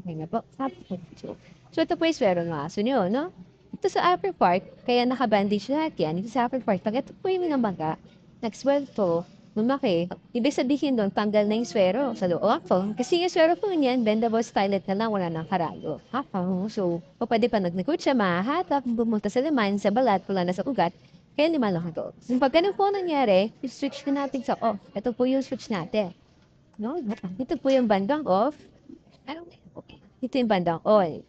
Okay na po. So ito po yung swero ng aso nyo, no? Ito sa upper part, kaya naka-bandage lahat yan. Ito sa upper part, pag ito po yung minamaga, nagswelto, lumaki, ibig sabihin doon, tanggal na yung swero sa loob po. Kasi yung swero po niyan, bendable stylet na lang, wala nang karalo. So, o pwede pa naglikod siya, mahahatap, bumunta sa laman, sa balat, wala na sa ugat, kaya lima lang ito. So, pag ganun po nangyari, switch na natin sa off. Ito po yung switch natin. No? Ito po yung bandang off. Ito yung bandang on.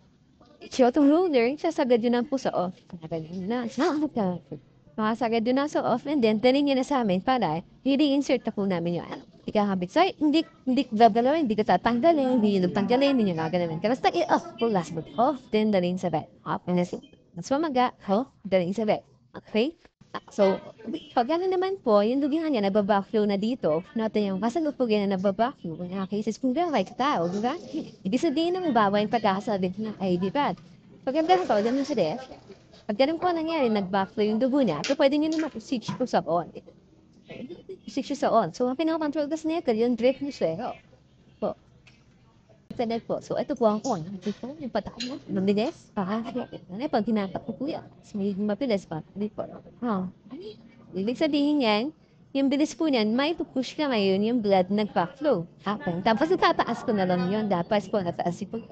Itong roller, sasagad yun ang po sa off. Ganun na. Makasagad yun na sa off and then tanin nyo na sa amin para i-reinsert na po namin yung ano. Ikakabit. So, hindi gagalawin, hindi ka tatanggalin, hindi nyo tanggalin, hindi nyo gagalawin. Kaya basta i-off po last but off, then dalhin sa bed. Off and then, mas mamaga, off, dalhin sa bed. Okay? So, pag gano'n naman po, yung dugihan niya nababackflow na dito, natin yung kasalupugin na nababackflow, in mga cases kung gawin sa tao, di ba? Ibig sabihin ng bawa yung pagkakasabi na ay di ba? Pag ganun po, ganun sa death, pag ganun po nangyari, nag-backflow yung dugo niya, so pwede nyo naman i-switch po sa on. I-switch sa on. So, ang pinaka-control kasi niya, yung drip ni swero. Po. Internet po. So, ito po ang on. Ito, yung patak mo. Mabilis. Ano pag hinatak ko po yan. So, may mabilis pa. Hindi po. Ibig sabihin yan, yung bilis po niyan, may pupush ka ngayon yung blood nag-backflow. Happen. Tapos itataas ko na lang yun. Dapat po nataas yung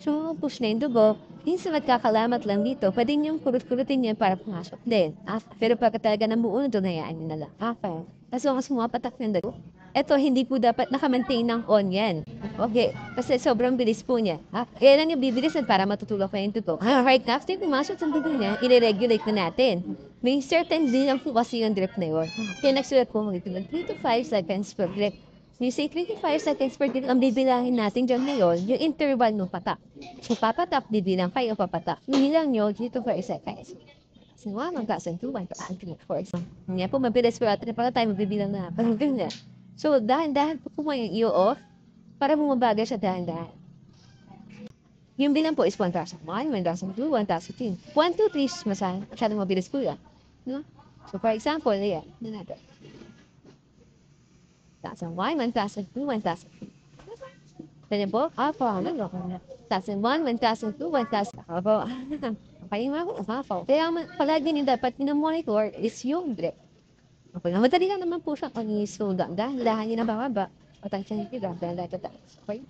so, push na yung dugo. Minsan magkakalamat lang dito. Pwede niyong kurut-kurutin yan para pumasok din. Pero pagka talaga namuunod doon, hayaan niyo na lang. Happen. Tapos kung sumapatak ng dugo, eto, hindi po dapat naka-maintain ng on yan. Okay, kasi sobrang bilis po niya. Kaya lang yung bibilisan para matutulog pa yung dugo. Right now, after pumasok sa dugo niya, i-regulate na natin. May certain din lang po kasi yung drip na yun. Kaya nagsulat po mga 3 to 5 seconds per drip. You say 3 to 5 seconds per drip, ang bibilangin natin dyan ngayon, yung interval ng patak. So, papatak, bibilang kayo papatak. Bilang nyo, 3 to 5 seconds. Sinuwa, magkasantuan, paantin, of course. Hindi po mabilis pero atin na tayo mabibilang na. Parang ganyan. So, dahan-dahan po mo yung i-off para bumabaga siya dahan-dahan. Yung bilang po is 1,001, 1,002, 1,010. 1, 2, 3, masyadong mabilis po yan. No? So, for example, ayan, na natin. 1,001, 1,002, 1,003. Ganyan po, ano, 1,001, 1,002, 1,000. Apo, okay nga po, apo. Kaya palagi niyo dapat minamonitor is yung drip. Okay, madali lang naman po siya kung isuda. Dahan niyo na bababa. Attention niyo, dahan lang ito. Okay?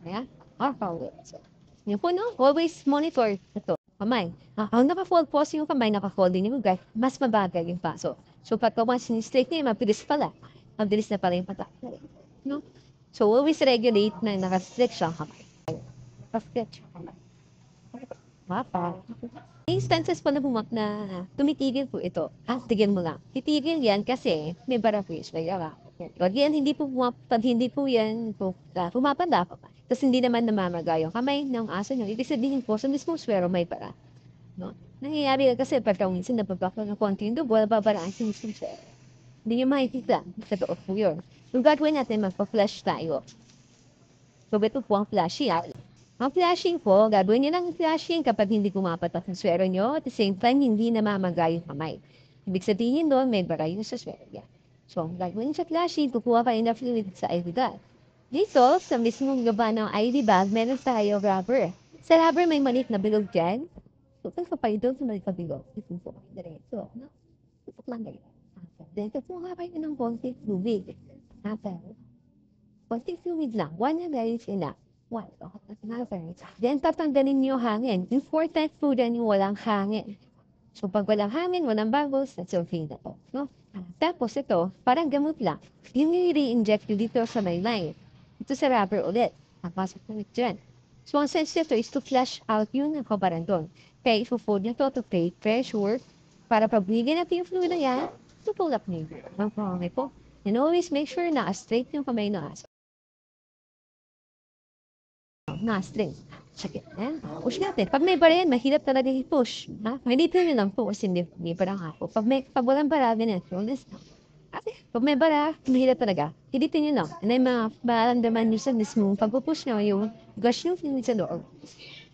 Ayan. Okay. So, yun po, no? Always monitor ito. Kamay. Ang naka-fold po yung kamay, naka-fold din yung guys, mas mabagal yung paso. So, pagka once in-straight niya, mabilis pala. Mabilis na pala yung patak. No? So, always regulate na naka-stretch ang kamay. Naka-stretch ang kamay. Mapa. Instances po na tumitigil po ito. Tigil mo lang. Titigil yan kasi may barapis. Again, pag hindi po yan pumapanda pa. Tapos hindi naman namamaga yung kamay ng aso nyo. Ibig sabihin po, sa mismong swero may para. No? Nangyayari kasi pagka minsan napapakla ng konti yung dugo, nababaraan sa mismong swero. Hindi nyo makikita. Sa totoo po yun. Yung gagawin natin, magpa-flash tayo. So, ito po ang flashing. Ang flashing po, gagawin nyo lang flashing kapag hindi pumapatak ang swero nyo. At the same time, hindi namamaga yung kamay. Ibig sabihin doon, may bara yung sa swero. Yeah. So, ang gagawin sa flashing, kukuha kayo na fluid sa IV bag. Dito, sa mismong gaba ng IV bag, meron tayo rubber. Sa rubber, may maliit na bilog dyan. So, pagpapay doon sa maliit na bilog. Ito po, diretso. No? Ito lang ganyan. Then, kukuha kayo ng konti fluid. Konti fluid lang. 1 na is enough. 1. Okay. Then, tatanggalin niyo hangin. Important po dyan yung walang hangin. So, pag walang hangin, walang bubbles, that's okay na po. No? Tapos ito, parang gamot lang. Yung i-re-inject nyo dito sa may line. Ito sa rubber ulit. Papasok na dyan. So, ang sense nito is to flush out yung nakabaran doon. Kaya ipo-fold nyo to create pressure para pag bigyan natin yung fluid na yan, pull up nyo yung okay po. And always make sure na straight yung kamay na aso. Na-string. Sakit. Push natin. Pag may bara yan, mahirap talaga i-push. Hindi lang po kasi hindi parang ako. Pag walang bara, ganyan. Pag may bara, mahirap talaga. Hilitin nyo lang. And then, maramdaman nyo sa mismo, pag-push nyo, yung gush nyo sa loob.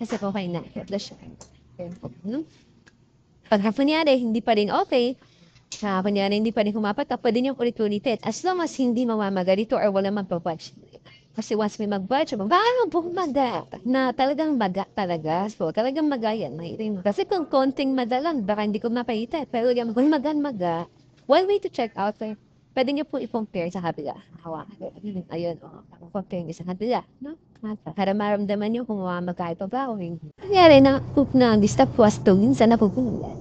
Kasi po kayo na. Flush. Pag kunyari, hindi pa rin okay, kunyari, hindi pa rin humapatak, pwede nyo ulit-ulitin. As long as hindi mamamaga dito or wala magpapunch. Kasi once may mag-budget, parang bumaga na talagang maga talaga. So, talagang maga yan. Kasi kung konting madalang, baka hindi ko mapaitan. Pero yung kung maga, one way to check out, pwede niyo po i-compare sa kabila. Hawakan. Ayun, compare niyo sa kabila. No? Para maramdaman niyo kung magkaya pa ba o hindi. Nangyari na, na disturb po as to, minsan napupunan.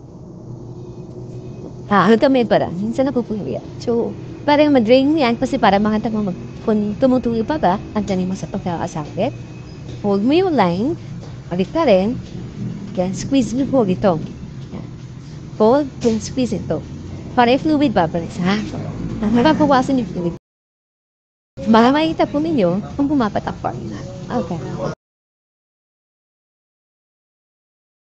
Ano kami para, minsan napupunan. So, parang madrain yan kasi para makita mo kung tumutuloy pa ba, andyan mo sa pagkakasakit. Hold mo yung line, balik ka rin, then squeeze mo po ito. Hold, then squeeze ito. Para yung fluid bubbles, ha? Mapapawasan yung fluid. Baka makikita po ninyo kung pumapatak pa. Okay.